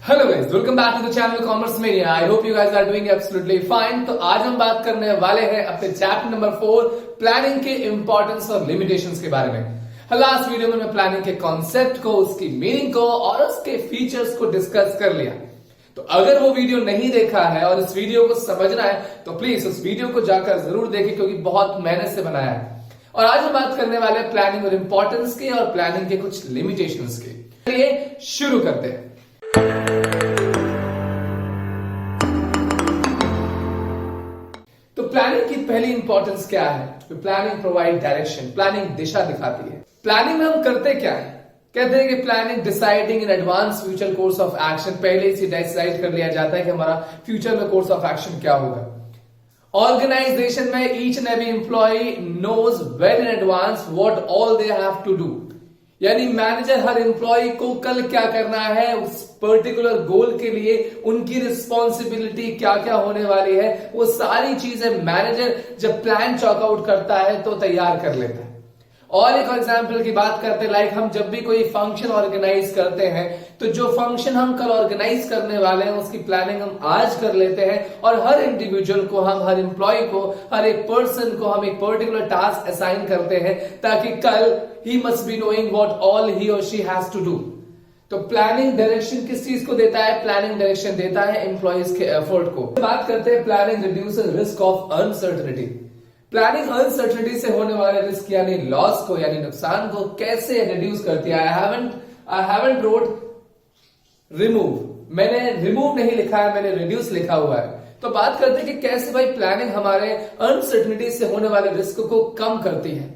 Hello guys, welcome back to the channel commerce mania. I hope you guys are doing absolutely fine. तो आज हम बात करने वाले हैं अपने चैप्टर नंबर 4 प्लानिंग के इंपॉर्टेंस और लिमिटेशंस के बारे में। लास्ट वीडियो में मैं प्लानिंग के कॉन्सेप्ट को, उसकी मीनिंग को और उसके फीचर्स को डिस्कस कर लिया। तो अगर वो वीडियो नहीं देखा है और इस वीडियो को समझना है तो प्लीज उस वीडियो को जाकर जरूर देखें, क्योंकि बहुत मेहनत से बनाया है। और आज हम बात करने वाले हैं प्लानिंग और इंपॉर्टेंस के और प्लानिंग के कुछ लिमिटेशंस के। चलिए शुरू करते हैं। तो प्लानिंग की पहली इंपॉर्टेंस क्या है? तो प्लानिंग प्रोवाइड डायरेक्शन, प्लानिंग दिशा दिखाती है। प्लानिंग में हम करते क्या है? कहते हैं कि planning deciding in advance future course of action. पहले से डिसाइड कर लिया जाता है कि हमारा फ्यूचर में कोर्स ऑफ एक्शन क्या होगा। ऑर्गेनाइजेशन में each and every employee knows well in advance what all they have to do. यानी मैनेजर हर एम्प्लॉय को कल क्या करना है, उस पर्टिकुलर गोल के लिए उनकी रिस्पॉन्सिबिलिटी क्या क्या होने वाली है, वो सारी चीजें मैनेजर जब प्लान चॉक आउट करता है तो तैयार कर लेता है। और एक एग्जांपल की बात करते हैं, लाइक हम जब भी कोई फंक्शन ऑर्गेनाइज करते हैं तो जो फंक्शन हम कल ऑर्गेनाइज करने वाले हैं उसकी प्लानिंग हम आज कर लेते हैं। और हर इंडिविजुअल को, हम हर एम्प्लॉय को, हर एक पर्सन को हम एक पर्टिकुलर टास्क असाइन करते हैं ताकि कल he must be knowing what all he और शी हैज टू डू। तो प्लानिंग डायरेक्शन किस चीज को देता है? प्लानिंग डायरेक्शन देता है एम्प्लॉयज के एफर्ट को। बात करते हैं planning reduces risk of uncertainty. Planning uncertainty से होने वाले रिस्क यानी लॉस को, यानी नुकसान को कैसे रिड्यूस करती है? आई हैवंट रोट रिमूव, मैंने रिमूव नहीं लिखा है, मैंने रिड्यूस लिखा हुआ है। तो बात करते हैं कि कैसे भाई प्लानिंग हमारे अनसर्टेनिटी से होने वाले रिस्क को कम करती है।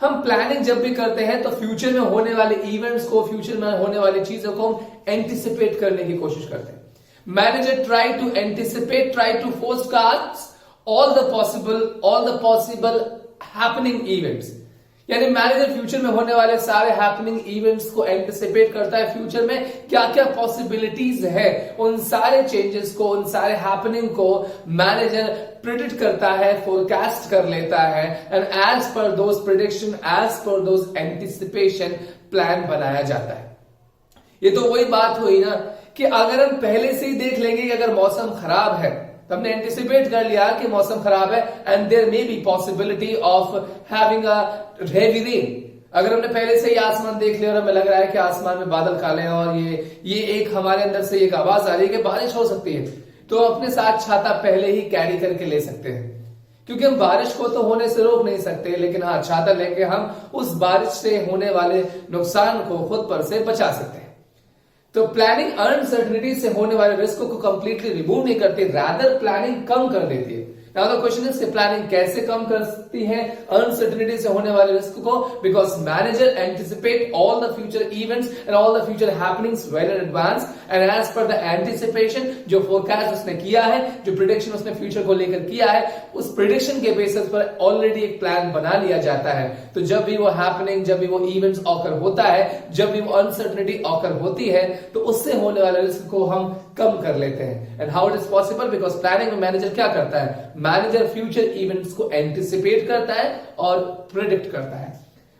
हम प्लानिंग जब भी करते हैं तो फ्यूचर में होने वाले इवेंट्स को, फ्यूचर में होने वाली चीजों को हम एंटिसिपेट करने की कोशिश करते हैं। Manager try to anticipate, try to forecast all the possible happening events। यानी मैनेजर फ्यूचर में होने वाले सारे हैपनिंग इवेंट्स को एंटिसिपेट करता है। फ्यूचर में क्या क्या पॉसिबिलिटीज है, उन सारे चेंजेस को, उन सारे हैपनिंग को मैनेजर प्रिडिक्ट करता है, फोरकास्ट कर लेता है। And as per those prediction, as per those anticipation plan बनाया जाता है। ये तो वही बात हुई ना कि अगर हम पहले से ही देख लेंगे कि अगर मौसम खराब है तो हमने एंटिसिपेट कर लिया कि मौसम खराब है and there may be possibility of having a heavy rain. अगर हमने पहले से ही आसमान देख लिया और हमें लग रहा है कि आसमान में बादल काले हैं और ये एक हमारे अंदर से एक आवाज आ रही है कि बारिश हो सकती है, तो अपने साथ छाता पहले ही कैरी करके ले सकते हैं। क्योंकि हम बारिश को तो होने से रोक नहीं सकते, लेकिन हाँ, छाता लेके हम उस बारिश से होने वाले नुकसान को खुद पर से बचा सकते हैं। तो प्लानिंग अनसर्टेनिटी से होने वाले रिस्क को कंप्लीटली रिमूव नहीं करती, रादर प्लानिंग कम कर देती है। नाउ द क्वेश्चन इज कि प्लानिंग कैसे कम कर सकती है अनसर्टेनिटी से होने वाले रिस्क को? Because manager anticipate all the future events and all the future happenings well in advance and as per the anticipation, जो फोरकास्ट उसने किया है, जो प्रिडिक्शन उसने फ्यूचर को लेकर किया है, उस प्रिडिक्शन के बेसिस पर ऑलरेडी एक प्लान बना लिया जाता है। तो जब भी वो हैपनिंग, जब भी वो इवेंट्स ऑकर होता है, जब भी वो अनसर्टेनिटी ऑकर होती है, तो उससे होने वाले रिस्क को हम कम कर लेते हैं। And how it is possible? Because planning में मैनेजर क्या करता है? मैनेजर फ्यूचर इवेंट्स को एंटिसिपेट करता है और प्रिडिक्ट करता है।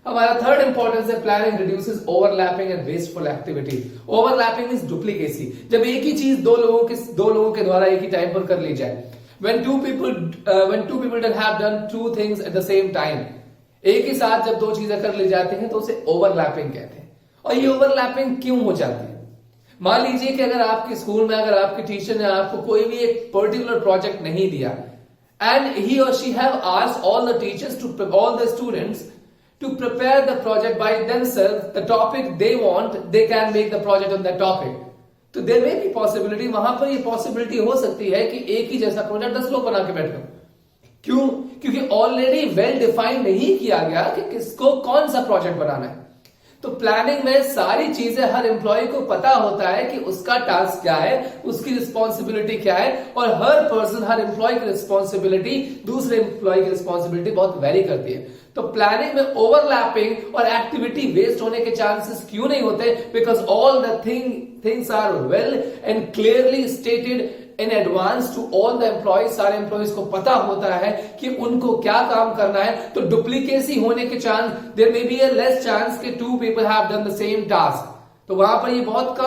हमारा थर्ड इंपॉर्टेंस है planning reduces overlapping and wasteful activity. Overlapping means duplicacy, जब एक ही चीज दो लोगों के द्वारा एक ही टाइम पर कर ली जाए। when two people that have done two things at the same time, एक ही साथ जब दो चीजें कर ली जाती हैं तो उसे ओवरलैपिंग कहते हैं। और ये ओवरलैपिंग क्यों हो जाती है? मान लीजिए कि अगर आपके स्कूल में, अगर आपके टीचर ने आपको कोई भी एक पर्टिकुलर प्रोजेक्ट नहीं दिया एंड ही और she have asked all the teachers to, all the students to prepare the project by themselves, the topic they want, they can make the project on that topic। तो there may be possibility, वहां पर ये possibility हो सकती है कि एक ही जैसा प्रोजेक्ट 10 लोग बना के बैठे हो। क्यों? क्योंकि ऑलरेडी वेल डिफाइन नहीं किया गया कि किसको कौन सा प्रोजेक्ट बनाना है। तो प्लानिंग में सारी चीजें हर एम्प्लॉय को पता होता है कि उसका टास्क क्या है, उसकी रिस्पॉन्सिबिलिटी क्या है, और हर पर्सन, हर एम्प्लॉय की रिस्पॉन्सिबिलिटी दूसरे एम्प्लॉय की रिस्पॉन्सिबिलिटी बहुत वेरी करती है। तो प्लानिंग में ओवरलैपिंग और एक्टिविटी वेस्ट होने के चांसेस क्यों नहीं होते? Because all the things are well and clearly stated in advance to all the employees. सारे एम्प्लॉयज को पता होता है कि उनको क्या काम करना है। तो डुप्लीकेसी होने के chance, there may be a less chance कि two people have done the same task. तो वहां पर ये बहुत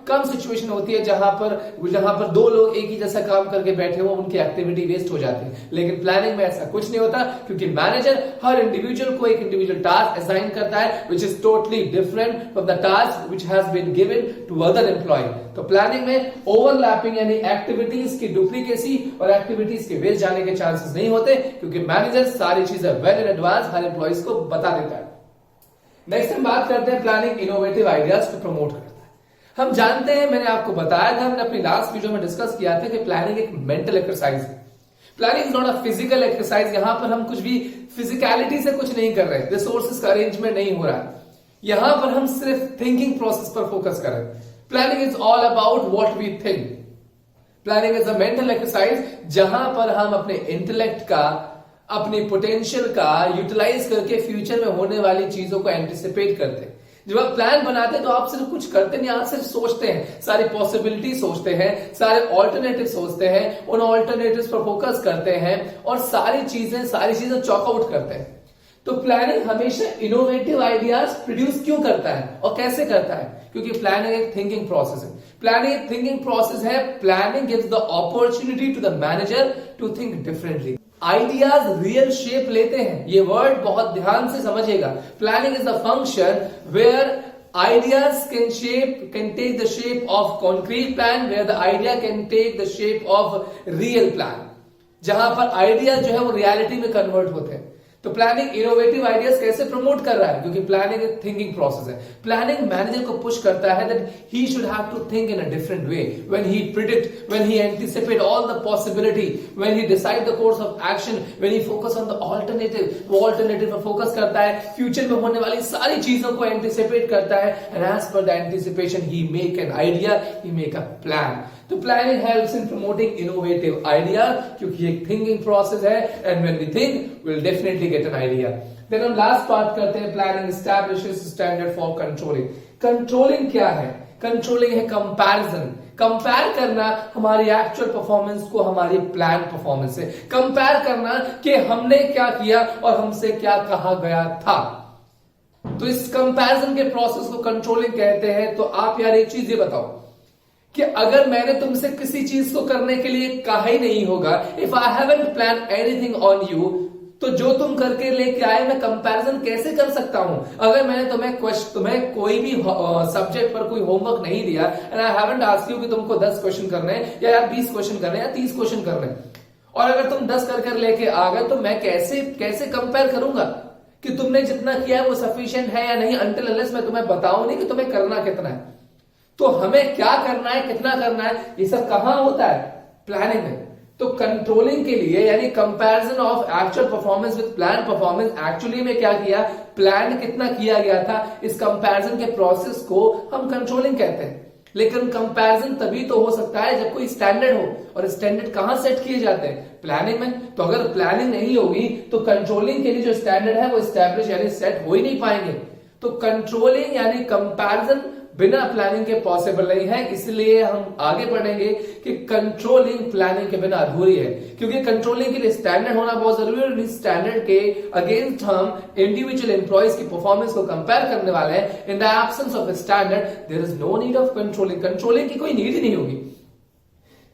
कम सिचुएशन होती है जहां पर दो लोग एक ही जैसा काम करके बैठे हो, उनकी एक्टिविटी वेस्ट हो जाती है। लेकिन प्लानिंग में ऐसा कुछ नहीं होता, क्योंकि मैनेजर हर इंडिविजुअल को एक इंडिविजुअल टास्क असाइन करता है which is totally different from the task which has been given to other employee. तो प्लानिंग में ओवरलैपिंग यानी एक्टिविटीज की डुप्लीकेसी और एक्टिविटीज के वेस्ट जाने के चांसेस नहीं होते, क्योंकि मैनेजर सारी चीजें वेल इन एडवांस हर एम्प्लॉयज को बता देता है। नेक्स्ट हम बात करते हैं प्लानिंग इनोवेटिव आइडियाज को प्रमोट करता है। हम जानते हैं, मैंने आपको बताया था, हमने अपनी लास्ट वीडियो में डिस्कस किया था कि प्लानिंग एक मेंटल एक्सरसाइज है। Planning is not a physical exercise. यहां पर हम कुछ भी फिजिकलिटी से कुछ नहीं कर रहे, रिसोर्सेज का अरेंजमेंट नहीं हो रहा है, यहां पर हम सिर्फ थिंकिंग प्रोसेस पर फोकस कर रहे हैं। Planning is all about what we think. Planning is a mental exercise जहां पर हम अपने इंटेलेक्ट का, अपने पोटेंशियल का यूटिलाइज करके फ्यूचर में होने वाली चीजों को एंटिसिपेट करते हैं। जब आप प्लान बनाते हैं तो आप सिर्फ कुछ करते नहीं, आप सिर्फ सोचते हैं, सारी पॉसिबिलिटी सोचते हैं, सारे ऑल्टरनेटिव सोचते हैं, उन ऑल्टरनेटिव्स पर फोकस करते हैं और सारी चीजें चॉकआउट करते हैं। तो प्लानिंग हमेशा इनोवेटिव आइडियाज प्रोड्यूस क्यों करता है और कैसे करता है? क्योंकि प्लानिंग एक थिंकिंग प्रोसेस है। प्लानिंग एक थिंकिंग प्रोसेस है। Planning gives the opportunity to the manager to think differently. Ideas real shape लेते हैं, ये वर्ड बहुत ध्यान से समझिएगा। Planning is the function where ideas can take the shape of concrete plan, where the idea can take the shape of real plan, जहां पर idea जो है वो रियलिटी में कन्वर्ट होते हैं। तो प्लानिंग इनोवेटिव आइडियाज कैसे प्रमोट कर रहा है? क्योंकि प्लानिंग एक थिंकिंग प्रोसेस है। प्लानिंग मैनेजर को पुश करता है that he should have to think in a different way when he predict, when he anticipate all the possibility, when he decide the course of action, when he focus on the alternative. वो alternative पर focus करता है, future में होने वाली सारी चीजों को एंटिसिपेट करता है, and as per the anticipation he make an idea, he make a plan. तो planning helps in promoting innovative idea, क्योंकि एक थिंकिंग प्रोसेस है, and when we think we will definitely get an idea. Then हम last part करते हैं, planning establishes standard for controlling. Controlling क्या है? Controlling है कंपैरिजन। कंपेयर करना हमारी एक्चुअल परफॉर्मेंस को हमारी प्लान परफॉर्मेंस से, कंपेयर करना कि हमने क्या किया और हमसे क्या कहा गया था। तो इस कंपैरिजन के प्रोसेस को कंट्रोलिंग कहते हैं। तो आप यार एक चीज ये बताओ कि अगर मैंने तुमसे किसी चीज को करने के लिए कहा ही नहीं होगा, if I haven't plan anything on you, तो जो तुम करके लेके आए मैं कंपैरिजन कैसे कर सकता हूं? अगर मैंने तुम्हें कोई भी सब्जेक्ट पर कोई होमवर्क नहीं दिया, and I haven't asked you कि तुमको 10 क्वेश्चन करने हैं या 20 क्वेश्चन करने हैं या 30 क्वेश्चन करने हैं, और अगर तुम 10 कर लेके आ गए, तो मैं कैसे कंपेयर करूंगा कि तुमने जितना किया है वो सफिशिएंट है या नहीं, अनटिल अनलेस मैं तुम्हें बताऊं नहीं कि तुम्हें करना कितना है। तो हमें क्या करना है, कितना करना है, ये सब कहां होता है? प्लानिंग में। तो कंट्रोलिंग के लिए, यानी comparison of actual performance with plan performance, actually में क्या किया, प्लान कितना किया गया था, इस कंपैरिजन के प्रोसेस को हम कंट्रोलिंग कहते हैं। लेकिन कंपैरिजन तभी तो हो सकता है जब कोई स्टैंडर्ड हो, और स्टैंडर्ड कहां सेट किए जाते हैं? प्लानिंग में। तो अगर प्लानिंग नहीं होगी तो कंट्रोलिंग के लिए जो स्टैंडर्ड है वो एस्टैब्लिश यानी सेट हो ही नहीं पाएंगे। तो कंट्रोलिंग यानी कंपैरिजन बिना प्लानिंग के पॉसिबल नहीं है। इसलिए हम आगे बढ़ेंगे कि कंट्रोलिंग प्लानिंग के बिना अधूरी है, क्योंकि कंट्रोलिंग के लिए स्टैंडर्ड होना बहुत जरूरी है, और इस स्टैंडर्ड के अगेंस्ट हम इंडिविजुअल एम्प्लॉयज की परफॉर्मेंस को कंपेयर करने वाले हैं। In the absence of standard there is no need of controlling. Controlling की कोई नीड ही नहीं होगी।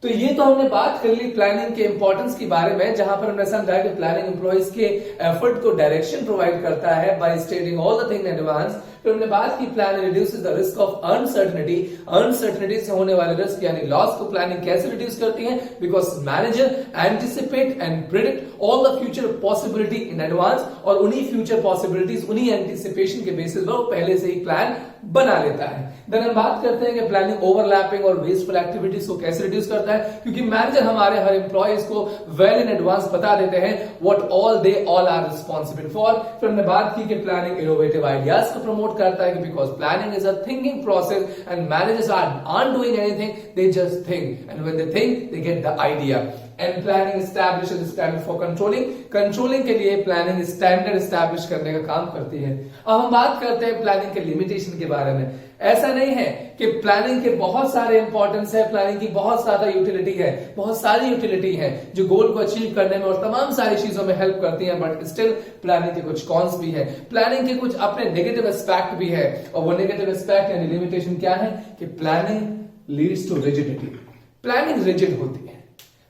तो ये तो हमने बात कर ली प्लानिंग के इंपॉर्टेंस के बारे में, जहां पर हमने समझा कि प्लानिंग एम्प्लॉयज के एफर्ट को डायरेक्शन प्रोवाइड करता है by stating all the thing in advance. फिर हमने बात की planning reduces the risk of uncertainty. Uncertainty से होने वाले रिस्क यानी लॉस को प्लानिंग कैसे रिड्यूस करती है? Because manager anticipate and predict all the future possibility in advance, और उन्हीं फ्यूचर पॉसिबिलिटीज, उन्हीं एंटिसिपेशन के बेसिस पर पहले से ही प्लान बना लेता है। देन हम बात करते हैं कि प्लानिंग ओवरलैपिंग और वेस्टफुल एक्टिविटीज को कैसे रिड्यूस करता है, क्योंकि मैनेजर हमारे हर एम्प्लॉयज को वेल इन एडवांस बता देते हैं what all they all are responsible for. फिर हमने बात की कि प्लानिंग इनोवेटिव आइडियाज को प्रमोट करता है, because planning is a thinking process and managers are not doing anything, they just think, and when they think they get the idea. And planning establishes standard for controlling. Controlling के लिए planning standard establish करने का काम करती है। अब हम बात करते हैं प्लानिंग के लिमिटेशन के बारे में। ऐसा नहीं है कि प्लानिंग के बहुत सारे इंपॉर्टेंस है, प्लानिंग की बहुत ज्यादा यूटिलिटी है, बहुत सारी यूटिलिटी है जो गोल को अचीव करने में और तमाम सारी चीजों में हेल्प करती है, बट स्टिल प्लानिंग के कुछ कॉन्स भी है, प्लानिंग के कुछ अपने नेगेटिव एस्पेक्ट भी है। और वो नेगेटिव एस्पेक्ट यानी लिमिटेशन क्या है कि planning leads to rigidity. Planning rigid होती है।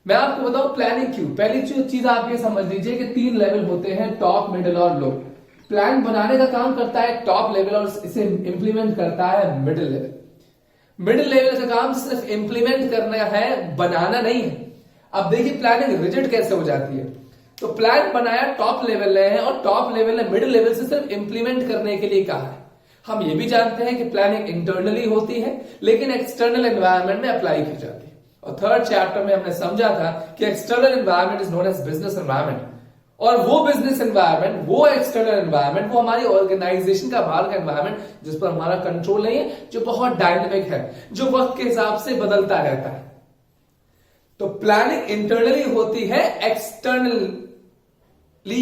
मैं आपको बताऊं प्लानिंग क्यों। पहली चीज आप ये समझ लीजिए कि 3 लेवल होते हैं, टॉप, मिडिल और लो। प्लान बनाने का काम करता है टॉप लेवल और इसे इंप्लीमेंट करता है मिडिल लेवल। मिडिल लेवल का काम सिर्फ इंप्लीमेंट करना है, बनाना नहीं है। अब देखिए प्लानिंग रिजिड कैसे हो जाती है। तो प्लान बनाया टॉप लेवल ने है और टॉप लेवल ने मिडिल लेवल से सिर्फ इंप्लीमेंट करने के लिए कहा है। हम ये भी जानते हैं कि प्लानिंग इंटरनली होती है लेकिन एक्सटर्नल एनवायरनमेंट में अप्लाई की जाती है। और थर्ड चैप्टर में हमने समझा था कि external environment is known as business environment, और वो बिजनेस एनवायरनमेंट, वो एक्सटर्नल एनवायरनमेंट, वो हमारी ऑर्गेनाइजेशन का बाहर का एनवायरनमेंट जिस पर हमारा कंट्रोल नहीं है, जो बहुत डायनेमिक है, जो वक्त के हिसाब से बदलता रहता है। तो प्लानिंग इंटरनली होती है एक्सटर्नली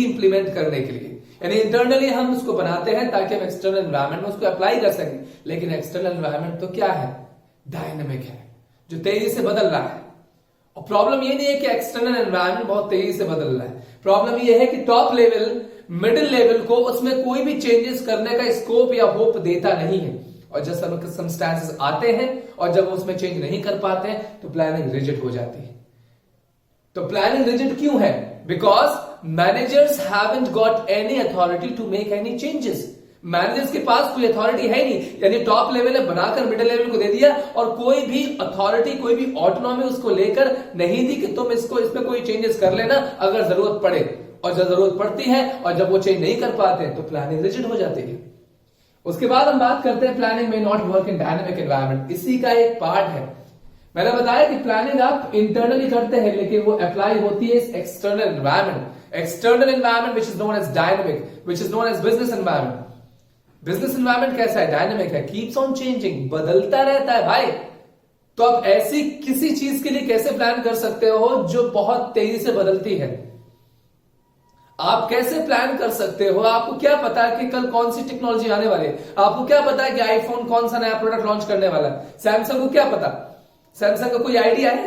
इंप्लीमेंट करने के लिए, यानी इंटरनली हम उसको बनाते हैं ताकि हम एक्सटर्नल एनवायरनमेंट में उसको अप्लाई कर सकें। लेकिन एक्सटर्नल एनवायरनमेंट तो क्या है, डायनेमिक है, जो तेजी से बदल रहा है। और प्रॉब्लम ये नहीं है कि एक्सटर्नल एनवायरनमेंट बहुत तेजी से बदल रहा है, प्रॉब्लम ये है कि टॉप लेवल मिडिल लेवल को उसमें कोई भी चेंजेस करने का स्कोप या होप देता नहीं है। और जब सर्कमस्टेंसेस आते हैं और जब उसमें चेंज नहीं कर पाते हैं तो प्लानिंग रिजिड हो जाती है। तो प्लानिंग रिजिड क्यों है? Because managers haven't got any authority to make any changes. Managers के पास कोई अथॉरिटी है नहीं, यानी टॉप लेवल है बनाकर मिडिल लेवल को दे दिया और कोई भी अथॉरिटी, कोई भी ऑटोनॉमी उसको लेकर नहीं दी कि तुम इसमें कोई चेंजेस कर लेना अगर जरूरत पड़े। और जब जरूरत पड़ती है और जब वो चेंज नहीं कर पाते तो प्लानिंग रिजिड हो जाती है। उसके बाद हम बात करते हैं प्लानिंग में not work in dynamic environment. इसी का एक पार्ट है, मैंने बताया कि प्लानिंग आप इंटरनली करते हैं लेकिन वो अप्लाई होती है external environment. External environment which is known as dynamic, which is known as business environment. Business environment कैसा है? डायनेमिक है, कीप्स ऑन चेंजिंग, बदलता रहता है भाई। तो आप ऐसी किसी चीज के लिए कैसे प्लान कर सकते हो जो बहुत तेजी से बदलती है? आप कैसे प्लान कर सकते हो? आपको क्या पता है कि कल कौन सी टेक्नोलॉजी आने वाली है? आपको क्या पता है कि आईफोन कौन सा नया प्रोडक्ट लॉन्च करने वाला है? सैमसंग को क्या पता? सैमसंग का कोई आइडिया है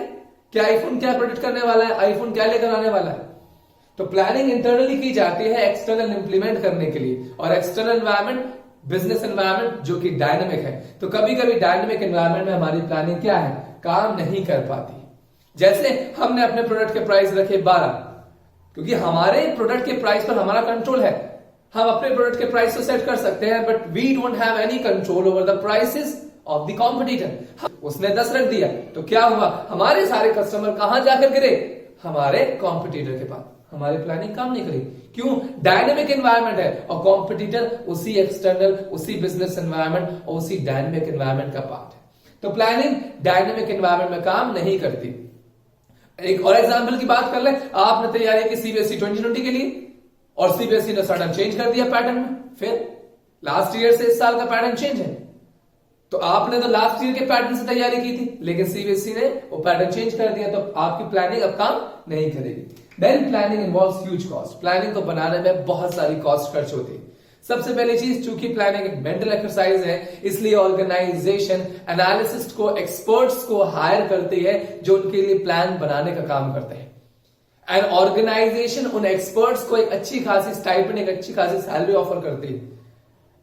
कि आईफोन क्या प्रोडक्ट करने वाला है, आईफोन क्या लेकर आने वाला है? तो प्लानिंग इंटरनली की जाती है एक्सटर्नल इंप्लीमेंट करने के लिए, और एक्सटर्नल एनवायरनमेंट बिजनेस एनवायरनमेंट जो कि डायनेमिक है। तो कभी कभी डायनेमिक एनवायरनमेंट में हमारी प्लानिंग क्या है, काम नहीं कर पाती। जैसे हमने अपने प्रोडक्ट के प्राइस रखे 12, क्योंकि हमारे प्रोडक्ट के प्राइस पर हमारा कंट्रोल है। हम अपने प्रोडक्ट के प्राइस को सेट कर सकते हैं, but we don't have any control over the prices of the competitor. उसने 10 रख दिया तो क्या हुआ, हमारे सारे कस्टमर कहां जाकर गिरे, हमारे कॉम्पिटिटर के पास। हमारी प्लानिंग काम नहीं करी, क्यों? डायनेमिक एनवायरनमेंट है और कॉम्पिटिटर उसी एक्सटर्नल, उसी बिजनेस एनवायरनमेंट और उसी डायनेमिक एनवायरनमेंट का पार्ट है। तो प्लानिंग डायनेमिक एनवायरनमेंट में काम नहीं करती। एक और एग्जांपल की बात कर ले, आपने तैयारी की सीबीएसई 2020 के लिए और सीबीएसई ने सडन चेंज कर दिया पैटर्न में, फिर लास्ट ईयर से इस साल का पैटर्न चेंज है। तो आपने तो लास्ट ईयर के पैटर्न से तैयारी की थी लेकिन सीबीएसई ने वो पैटर्न चेंज कर दिया, तो आपकी प्लानिंग अब काम नहीं करेगी। Then planning involves huge cost. Planning को बनाने में बहुत सारी कॉस्ट खर्च होती है। सबसे पहली चीज, चूंकि प्लानिंग एक मेंटल एक्सरसाइज है, इसलिए ऑर्गेनाइजेशन एनालिसिस्ट को, एक्सपर्ट्स को हायर करती है जो उनके लिए प्लान बनाने का काम करते हैं। एंड ऑर्गेनाइजेशन उन एक्सपर्ट्स को एक अच्छी खासी स्टाइपेंड, एक अच्छी खासी सैलरी ऑफर करती है।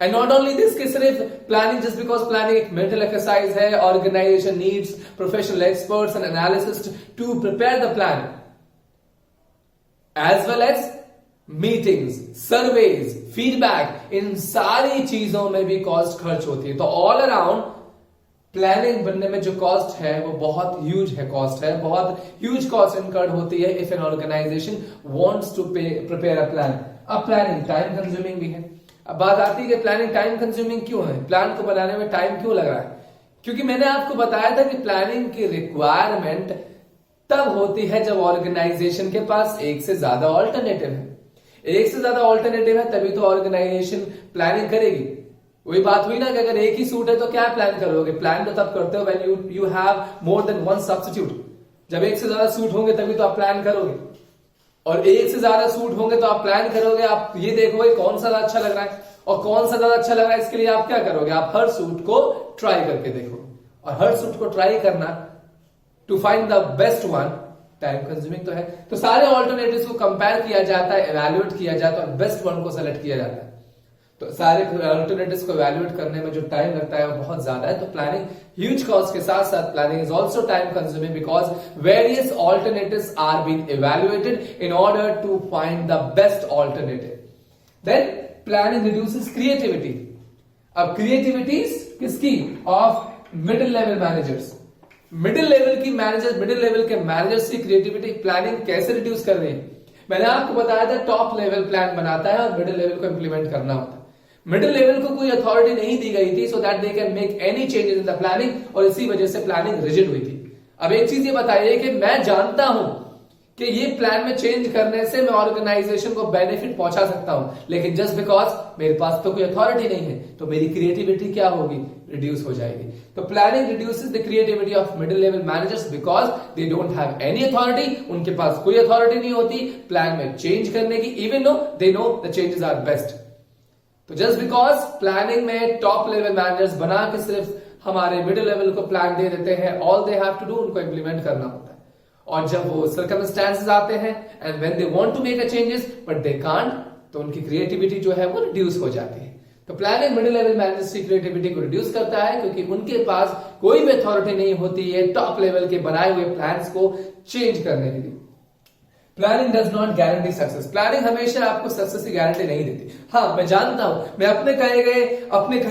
एंड नॉट ओनली दिस, कि सिर्फ प्लानिंग, जस्ट बिकॉज प्लानिंग एक मेंटल एक्सरसाइज है, organization needs professional experts and analyst to prepare the plan, as well as meetings, surveys, feedback, इन सारी चीजों में भी कॉस्ट खर्च होती है। तो ऑल अराउंड प्लानिंग बनने में जो कॉस्ट है वो बहुत ह्यूज है, कॉस्ट है, बहुत ह्यूज कॉस्ट इनकर्ड होती है if an organization wants to prepare a plan. अब प्लानिंग टाइम कंज्यूमिंग भी है। अब बात आती है कि प्लानिंग टाइम कंज्यूमिंग क्यों है, प्लान को बनाने में टाइम क्यों लग रहा है? क्योंकि मैंने आपको बताया था कि प्लानिंग की रिक्वायरमेंट तब होती है जब ऑर्गेनाइजेशन के पास एक से ज्यादा ऑल्टरनेटिव है। एक से ज्यादा ऑल्टरनेटिव है तभी तो ऑर्गेनाइजेशन प्लानिंग करेगी। वही बात हुई ना कि अगर एक ही सूट है तो क्या प्लान करोगे? प्लान तो तब करते हो when you have more than one substitute. जब एक से ज्यादा सूट होंगे तभी तो आप प्लान करोगे, और एक से ज्यादा सूट होंगे तो आप प्लान करोगे, आप ये देखोगे कौन सा ज्यादा अच्छा लग रहा है और कौन सा ज्यादा अच्छा लग रहा है। इसके लिए आप क्या करोगे, आप हर सूट को ट्राई करके देखोगे, और हर सूट को ट्राई करना to find the best one time consuming तो है। तो सारे ऑल्टरनेटिव्स को कंपेयर किया जाता है, इवैल्यूएट किया जाता है और बेस्ट वन को सेलेक्ट किया जाता है। तो सारे अल्टरनेटिव्स को इवैल्यूएट करने में जो टाइम लगता है वो बहुत ज्यादा है। तो प्लानिंग ह्यूज कॉस्ट के साथ साथ planning is also time consuming because various alternatives are being evaluated in order to find the best alternative. Then planning reduces creativity. अब क्रिएटिविटी किसकी, of middle level managers. Middle level के managers की creativity planning कैसे reduce कर रही है। मैंने आपको बताया था टॉप लेवल प्लान बनाता है और मिडिल लेवल को इंप्लीमेंट करना होता है। मिडिल लेवल को कोई अथॉरिटी नहीं दी गई थी so that they can make any changes in the planning, और इसी वजह से प्लानिंग रिजिड हुई थी। अब एक चीज ये बताइए कि मैं जानता हूं कि ये प्लान में चेंज करने से मैं ऑर्गेनाइजेशन को बेनिफिट पहुंचा सकता हूं, लेकिन जस्ट बिकॉज मेरे पास तो कोई अथॉरिटी नहीं है तो मेरी क्रिएटिविटी क्या होगी, रिड्यूस हो जाएगी। तो planning reduces the creativity of middle level managers because they don't have any authority, उनके पास कोई अथॉरिटी नहीं होती प्लान में चेंज करने की, even know they know the changes are best. तो जस्ट बिकॉज प्लानिंग में टॉप लेवल मैनेजर्स बना के सिर्फ हमारे मिडिल लेवल को प्लान दे देते हैं, all they have to do उनको इंप्लीमेंट करना होता है। और जब वो सर्कमस्टेंसेस आते हैं and when they want to make a changes but they can't, तो उनकी क्रिएटिविटी जो है वो रिड्यूस हो जाती है। तो प्लानिंग मिडिल लेवल मैनेजर्स की क्रिएटिविटी को रिड्यूस करता है क्योंकि उनके पास कोई भी अथॉरिटी नहीं होती है टॉप लेवल के बनाए हुए प्लान्स को चेंज करने के लिए। Planning does not guarantee success. Planning हमेशा आपको सक्सेस की गारंटी नहीं देती। हाँ, मैं जानता हूं, मैं अपने कहे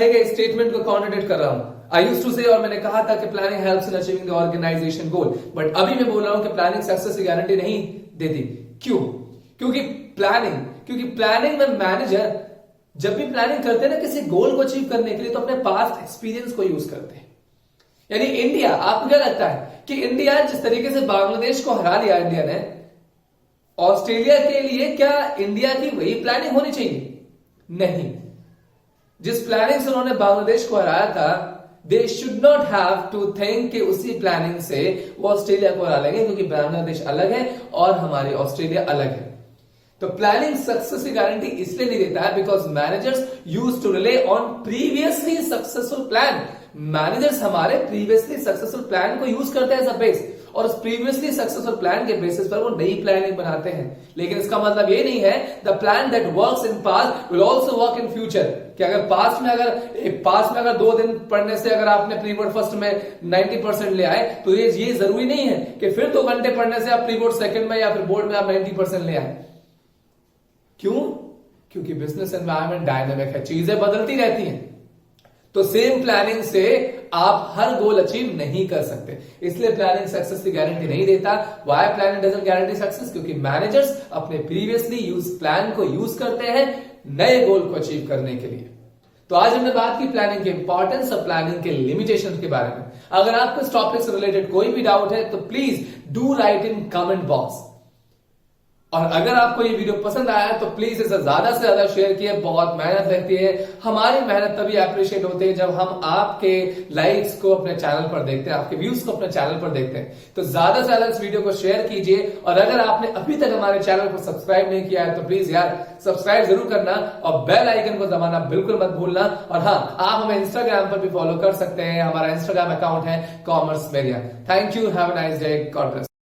गए स्टेटमेंट को कॉन्ट्रडिक्ट कर रहा हूं। आई यूज्ड टू से, और मैंने कहा था कि planning helps in achieving the organization goal, but अभी मैं बोल रहा हूं कि प्लानिंग सक्सेस की गारंटी नहीं देती। क्यों? क्योंकि प्लानिंग में मैनेजर जब भी प्लानिंग करते हैं ना किसी गोल को अचीव करने के लिए, तो अपने पास्ट एक्सपीरियंस को यूज करते हैं। यानी इंडिया, आपको क्या लगता है कि इंडिया जिस तरीके से बांग्लादेश को हरा लिया इंडिया ने, ऑस्ट्रेलिया के लिए क्या इंडिया की वही प्लानिंग होनी चाहिए? नहीं। जिस प्लानिंग से उन्होंने बांग्लादेश को हराया था, they should not have to think कि उसी प्लानिंग से वो ऑस्ट्रेलिया को हरा लेंगे, क्योंकि बांग्लादेश अलग है और हमारी ऑस्ट्रेलिया अलग है। तो प्लानिंग सक्सेस की गारंटी इसलिए नहीं देता है because managers use to rely on previously successful plan. Managers हमारे प्रीवियसली सक्सेसफुल प्लान को यूज करते हैं एज अ बेस, और उस प्रीवियसली सक्सेसफुल प्लान के बेसिस पर वो नई प्लानिंग बनाते हैं। लेकिन इसका मतलब ये नहीं है the plan that works in past will also work in future, कि अगर पास्ट में अगर 2 दिन पढ़ने से अगर आपने प्री बोर्ड फर्स्ट में 90% ले आए, तो ये जरूरी नहीं है कि फिर 2 घंटे पढ़ने से आप प्री बोर्ड सेकंड में या फिर बोर्ड में आप 90% ले आए। क्यों? क्योंकि बिजनेस एनवायरनमेंट डायनामिक है, चीजें बदलती रहती हैं। तो सेम प्लानिंग से आप हर गोल अचीव नहीं कर सकते, इसलिए प्लानिंग सक्सेस की गारंटी नहीं देता। Why planning doesn't guarantee success? क्योंकि मैनेजर्स अपने प्रीवियसली यूज प्लान को यूज करते हैं नए गोल को अचीव करने के लिए। तो आज हमने बात की प्लानिंग के इंपॉर्टेंस और प्लानिंग के लिमिटेशन के बारे में। अगर आपको इस टॉपिक से रिलेटेड कोई भी डाउट है तो please do right in comment box. और अगर आपको ये वीडियो पसंद आया तो प्लीज इसे ज्यादा से ज्यादा शेयर कीजिए। बहुत मेहनत लगती है, हमारी मेहनत तभी अप्रिशिएट होती है जब हम आपके लाइक्स को अपने चैनल पर देखते हैं, आपके व्यूज को अपने चैनल पर देखते हैं। तो ज्यादा से ज्यादा इस वीडियो को शेयर कीजिए, और अगर आपने अभी तक हमारे चैनल को सब्सक्राइब नहीं किया है तो प्लीज यार सब्सक्राइब जरूर करना और बेल आइकन को दबाना बिल्कुल मत भूलना। और हाँ, आप हमें इंस्टाग्राम पर भी फॉलो कर सकते हैं, हमारा इंस्टाग्राम अकाउंट है कॉमर्स मेरिया। Thank you, have a nice day, God bless.